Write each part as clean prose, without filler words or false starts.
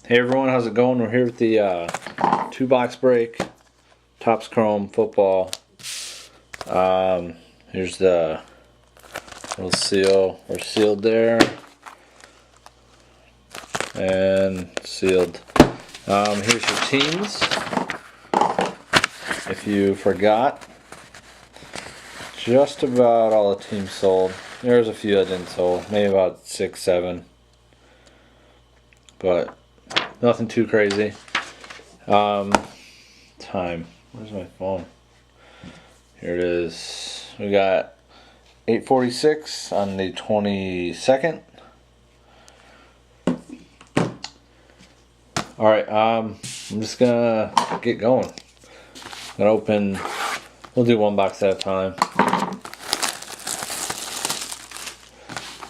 Hey everyone, how's it going? We're here with the 2-box break, Topps Chrome football. Here's the little seal, or sealed there, and sealed. Here's your teams. If you forgot, just about all the teams sold. There's a few that didn't sold, maybe about 6, 7, but nothing too crazy. Time. Where's my phone? Here it is. We got 8:46 on the 22nd. Alright, I'm just gonna get going. I'm gonna open, we'll do one box at a time.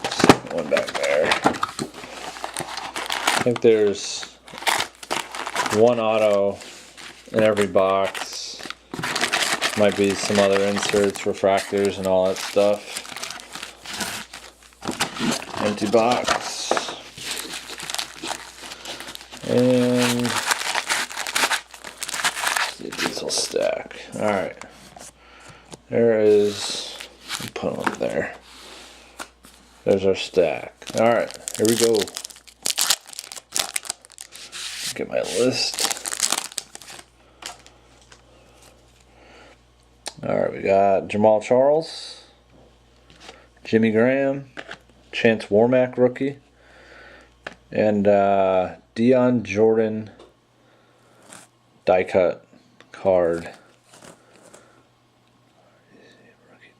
Second one back there. I think there's one auto in every box. Might be some other inserts, refractors, and all that stuff. Empty box. And let's see if these will stack. Alright. There is, put them up there. There's our stack. Alright, here we go. Get my list. Alright, we got Jamal Charles, Jimmy Graham, Chance Warmack rookie, and Dion Jordan die cut card.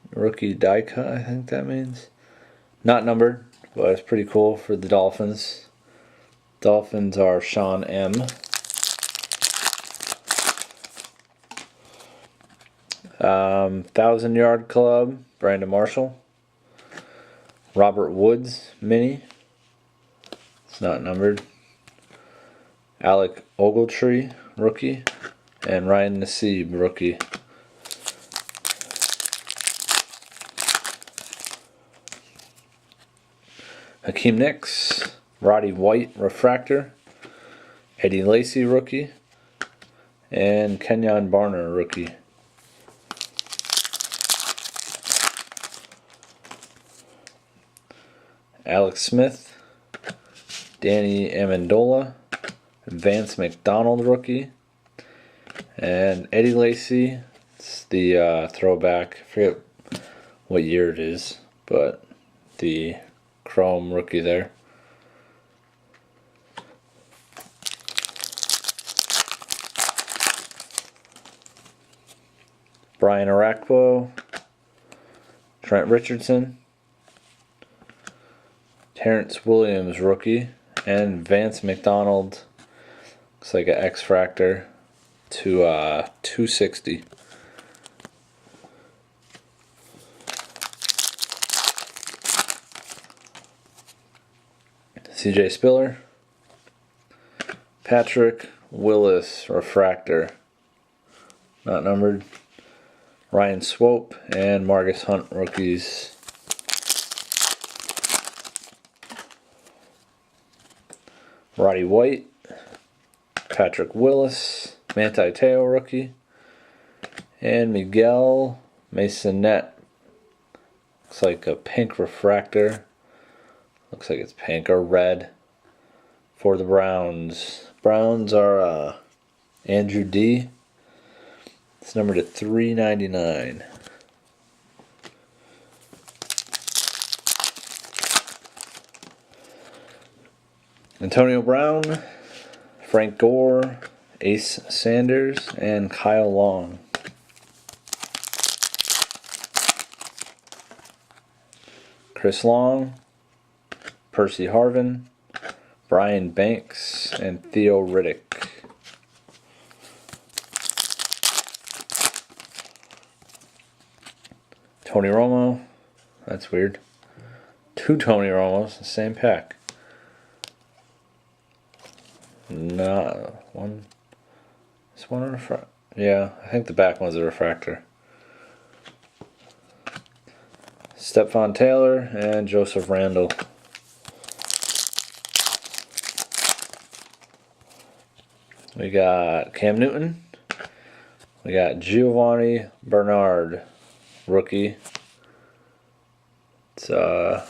Rookie die cut, I think that means. Not numbered, but it's pretty cool for the Dolphins. Dolphins are Sean M. Thousand Yard Club, Brandon Marshall. Robert Woods mini. It's not numbered. Alec Ogletree rookie, and Ryan Nassib rookie. Hakeem Nicks, Roddy White refractor, Eddie Lacy rookie, and Kenyon Barner rookie. Alex Smith, Danny Amendola, Vance McDonald rookie, and Eddie Lacy. It's the throwback. I forget what year it is, but the Chrome rookie there. Brian Arakpo, Trent Richardson, Terrence Williams rookie, and Vance McDonald. Looks like an X-Fractor to 260. CJ Spiller, Patrick Willis refractor, not numbered. Ryan Swope and Marcus Hunt rookies. Roddy White, Patrick Willis, Manti Te'o rookie, and Miguel Masonette. Looks like a pink refractor. Looks like it's pink or red for the Browns. Browns are Andrew D. It's numbered to 399. Antonio Brown, Frank Gore, Ace Sanders, and Kyle Long. Chris Long, Percy Harvin, Brian Banks, and Theo Riddick. Tony Romo, that's weird. 2 Tony Romos, the same pack. No, one. Is one a refractor? Yeah, I think the back one's a refractor. Stephon Taylor and Joseph Randle. We got Cam Newton. We got Giovanni Bernard, rookie. It's that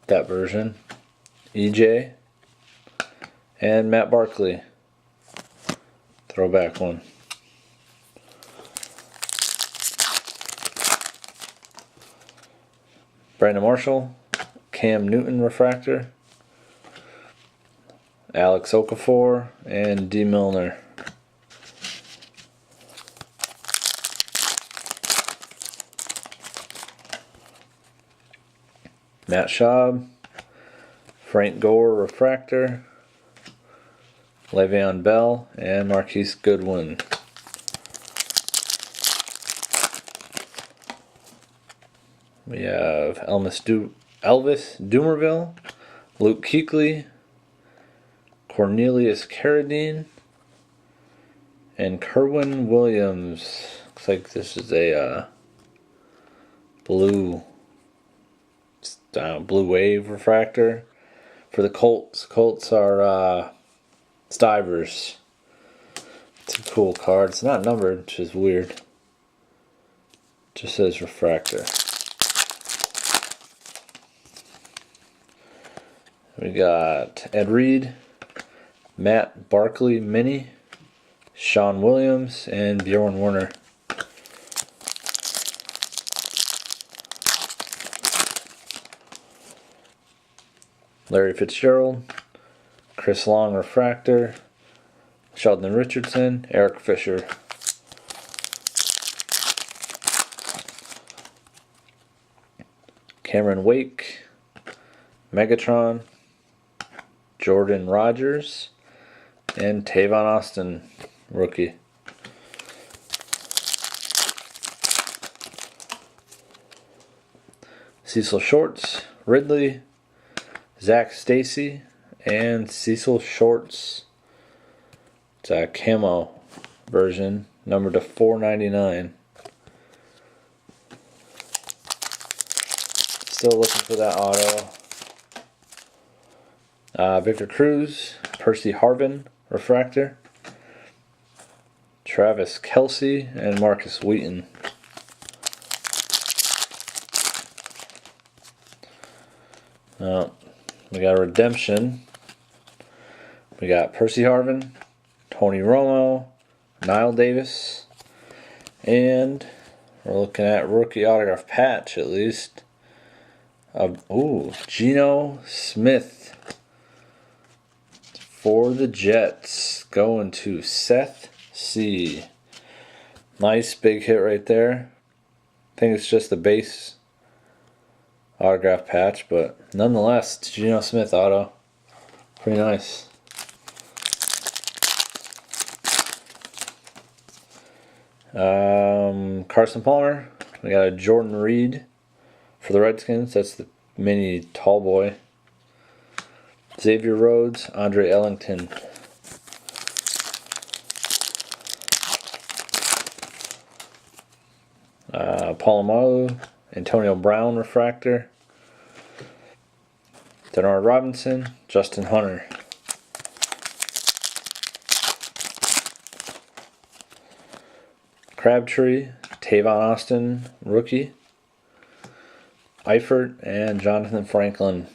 version. EJ. And Matt Barkley. Throwback one. Brandon Marshall. Cam Newton refractor. Alex Okafor and D. Milner. Matt Schaub, Frank Gore refractor, Le'Veon Bell, and Marquise Goodwin. We have Elvis Dumerville, Luke Kuechly, Cornelius Carradine, and Kerwin Williams. Looks like this is a blue wave refractor for the Colts. Colts are Stivers. It's a cool card. It's not numbered, which is weird. It just says refractor. We got Ed Reed, Matt Barkley Mini, Sean Williams, and Bjorn Werner. Larry Fitzgerald, Chris Long refractor, Sheldon Richardson, Eric Fisher. Cameron Wake, Megatron, Jordan Rogers, and Tavon Austin, rookie. Cecil Shorts, Ridley, Zach Stacy, and Cecil Shorts. It's a camo version, numbered to $4.99. Still looking for that auto. Victor Cruz, Percy Harvin, refractor, Travis Kelce, and Marcus Wheaton. We got a redemption. We got Percy Harvin, Tony Romo, Niall Davis, and we're looking at rookie autograph patch at least. Geno Smith for the Jets, going to Seth C. Nice big hit right there. I think it's just the base autograph patch, but nonetheless, it's Geno Smith auto. Pretty nice. Carson Palmer. We got a Jordan Reed for the Redskins. That's the mini tall boy. Xavier Rhodes, Andre Ellington. Polamalu, Antonio Brown refractor. Denard Robinson, Justin Hunter. Crabtree, Tavon Austin, rookie. Eifert, and Jonathan Franklin.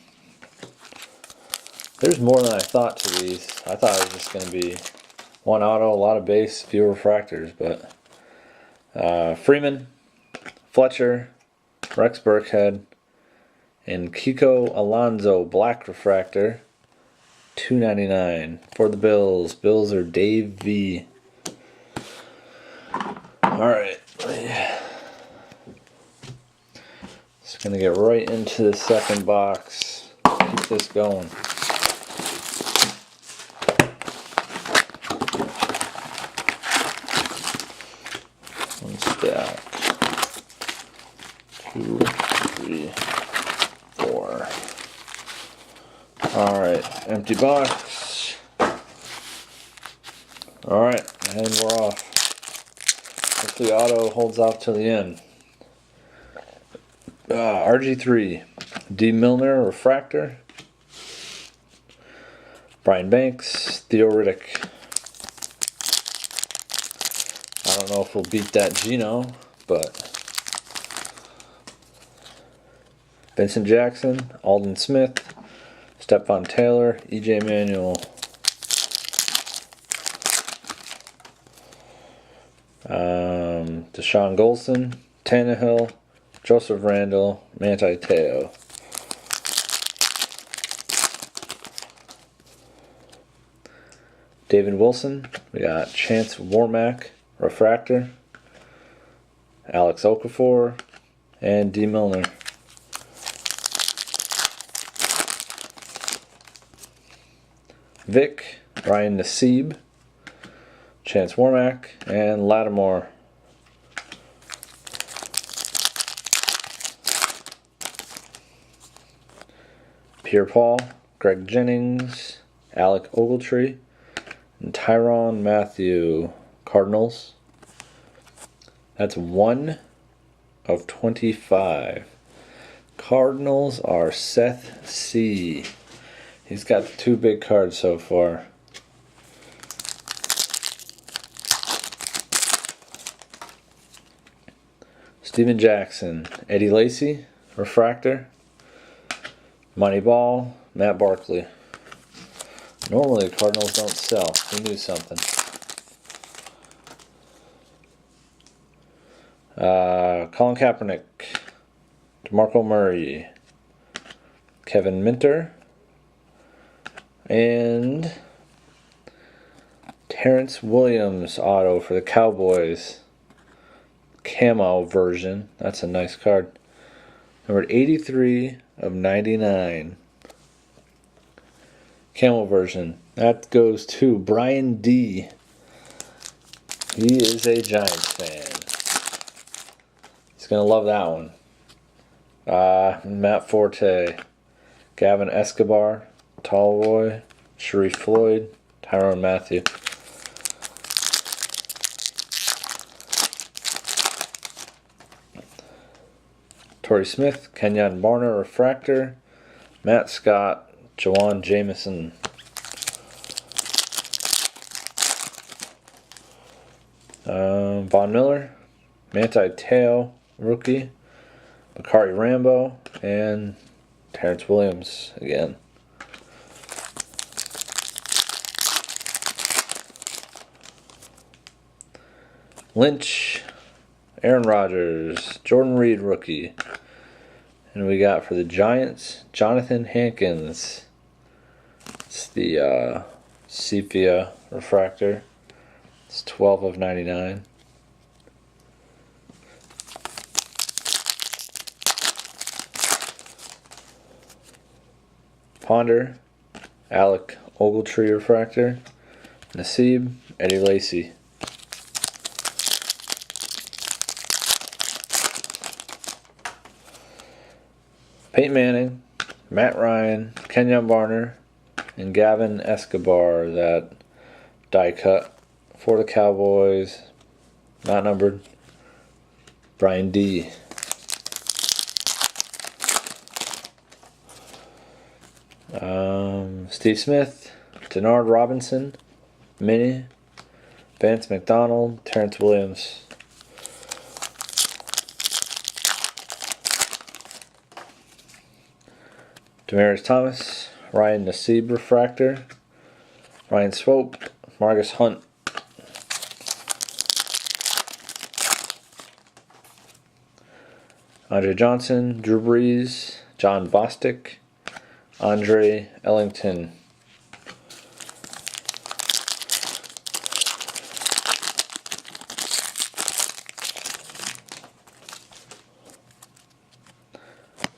There's more than I thought to these. I thought it was just going to be one auto, a lot of base, few refractors, but Freeman, Fletcher, Rex Burkhead, and Kiko Alonso black refractor, $2.99 for the Bills. Bills are Dave V. Alright. Just going to get right into the second box. Keep this going. One stack. 2, 3, 4. Alright, empty box. Alright, and we're off. Hopefully auto holds off till the end. RG3, D. Milner refractor. Brian Banks, Theo Riddick. know if we'll beat that Gino, but Vincent Jackson, Alden Smith, Stephon Taylor, EJ Manuel, Deshaun Golson, Tannehill, Joseph Randle, Manti Te'o. David Wilson, we got Chance Warmack, Refractor, Alex Okafor, and D. Milner. Vic, Ryan Nassib, Chance Warmack, and Lattimore. Pierre Paul, Greg Jennings, Alec Ogletree, and Tyrann Mathieu. Cardinals. That's 1 of 25. Cardinals are Seth C. He's got the 2 big cards so far. Steven Jackson, Eddie Lacy, Refractor, Money Ball, Matt Barkley. Normally the Cardinals don't sell. We knew something. Colin Kaepernick, DeMarco Murray, Kevin Minter, and Terrence Williams auto for the Cowboys. Camo version. That's a nice card. Number 83 of 99. Camo version. That goes to Brian D. He is a Giants fan. He's going to love that one. Matt Forte, Gavin Escobar, Tallboy, Sharif Floyd, Tyrann Mathieu. Torrey Smith, Kenyon Barner, Refractor, Matt Scott, Jawan Jameson. Von Miller, Manti Te'o, rookie, Bakari Rambo, and Terrence Williams again. Lynch, Aaron Rodgers, Jordan Reed, rookie. And we got for the Giants, Jonathan Hankins. It's the sepia refractor. It's 12 of 99. Ponder, Alec Ogletree refractor. Nassib, Eddie Lacy. Peyton Manning, Matt Ryan, Kenyon Barner, and Gavin Escobar. That die cut for the Cowboys. Not numbered. Brian D. Steve Smith, Denard Robinson, Mini, Vance McDonald, Terrence Williams. Demaryius Thomas, Ryan Nassib refractor, Ryan Swope, Margus Hunt. Andre Johnson, Drew Brees, John Bostic, Andre Ellington.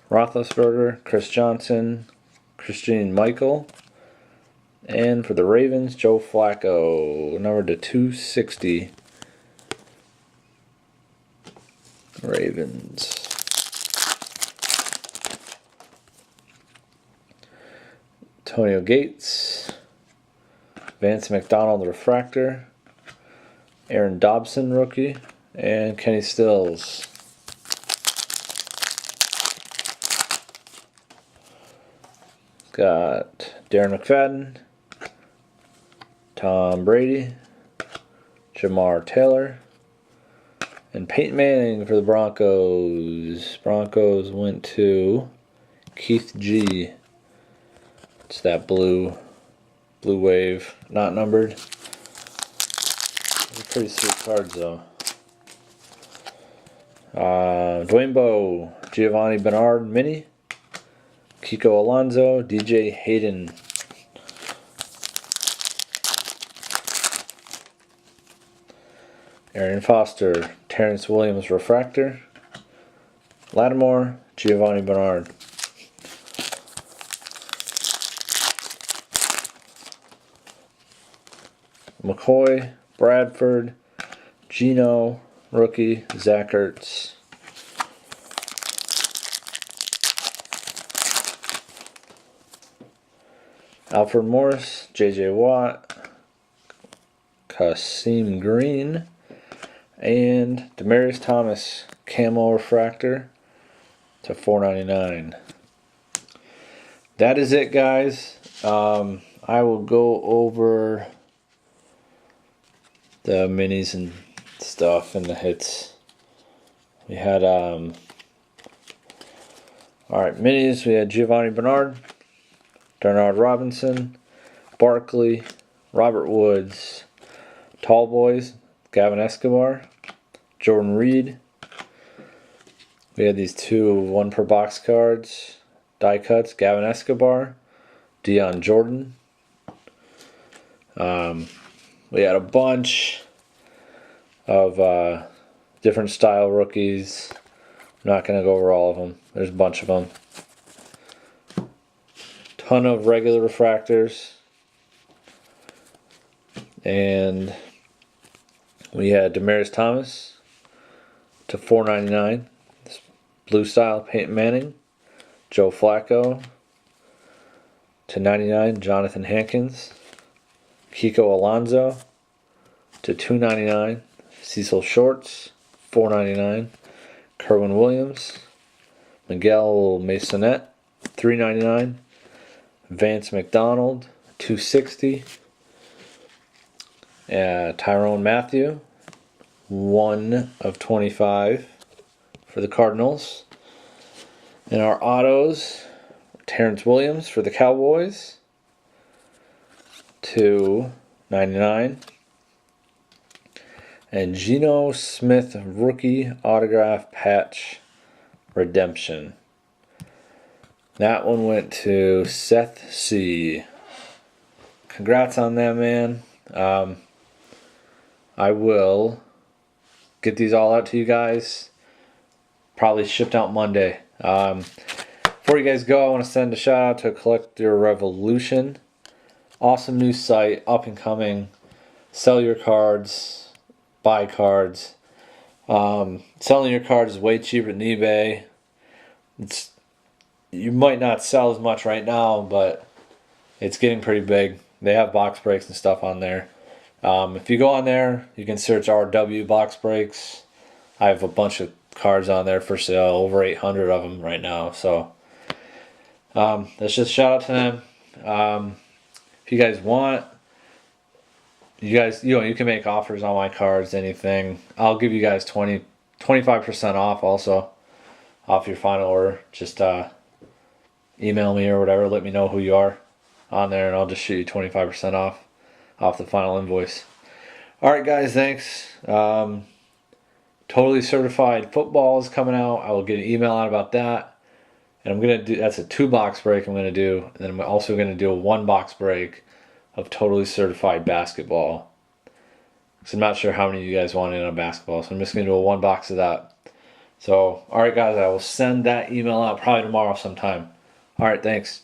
Roethlisberger, Chris Johnson, Christine Michael, and for the Ravens, Joe Flacco, number to 260. Ravens. Antonio Gates, Vance McDonald refractor, Aaron Dobson rookie, and Kenny Stills. Got Darren McFadden, Tom Brady, Jamar Taylor, And Peyton Manning for the Broncos. Broncos went to Keith G. It's that blue wave, not numbered. They're pretty sweet cards though. Dwayne Bowe, Giovanni Bernard Mini, Kiko Alonso, DJ Hayden. Arian Foster, Terrence Williams Refractor, Lattimore, Giovanni Bernard. McCoy, Bradford, Gino, rookie, Zach Ertz. Alfred Morris, J.J. Watt, Kasim Green, and Demaryius Thomas, Camo Refractor to $4.99. That is it, guys. I will go over the minis and stuff and the hits. We had alright, minis. We had Giovanni Bernard, Bernard Robinson, Barkley, Robert Woods, Tall Boys, Gavin Escobar, Jordan Reed. We had these two 1 per box cards, die cuts, Gavin Escobar, Dion Jordan. We had a bunch of different style rookies. I'm not going to go over all of them. There's a bunch of them. Ton of regular refractors. And we had Demaryius Thomas to $4.99. This blue style Peyton Manning. Joe Flacco to $99. Jonathan Hankins. Kiko Alonso to $2.99. Cecil Shorts, $4.99. Kerwin Williams. Miguel Masonette, $3.99. Vance McDonald, $2.60. Tyrone Matthew, 1 of 25 for the Cardinals. And our autos, Terrence Williams for the Cowboys, $2.99. And Geno Smith rookie autograph patch redemption. That one went to Seth C. Congrats on that, man. I will get these all out to you guys. Probably shipped out Monday. Before you guys go, I want to send a shout out to Collector Revolution. Awesome new site, up and coming. Sell your cards, buy cards. Selling your cards is way cheaper than eBay. You might not sell as much right now, but it's getting pretty big. They have box breaks and stuff on there. If you go on there, you can search RW box breaks. I have a bunch of cards on there for sale, over 800 of them right now. So let's just shout out to them. If you guys want, you can make offers on my cards, anything. I'll give you guys 25% off also, off your final order. Just email me or whatever, let me know who you are on there, and I'll just shoot you 25% off the final invoice. Alright guys, thanks. Totally Certified Football is coming out. I will get an email out about that. And I'm gonna do, that's a 2-box break I'm gonna do, and then I'm also gonna do a 1-box break of Totally Certified Basketball. So I'm not sure how many of you guys want in on basketball, so I'm just gonna do a 1 box of that. So alright guys, I will send that email out probably tomorrow sometime. Alright, thanks.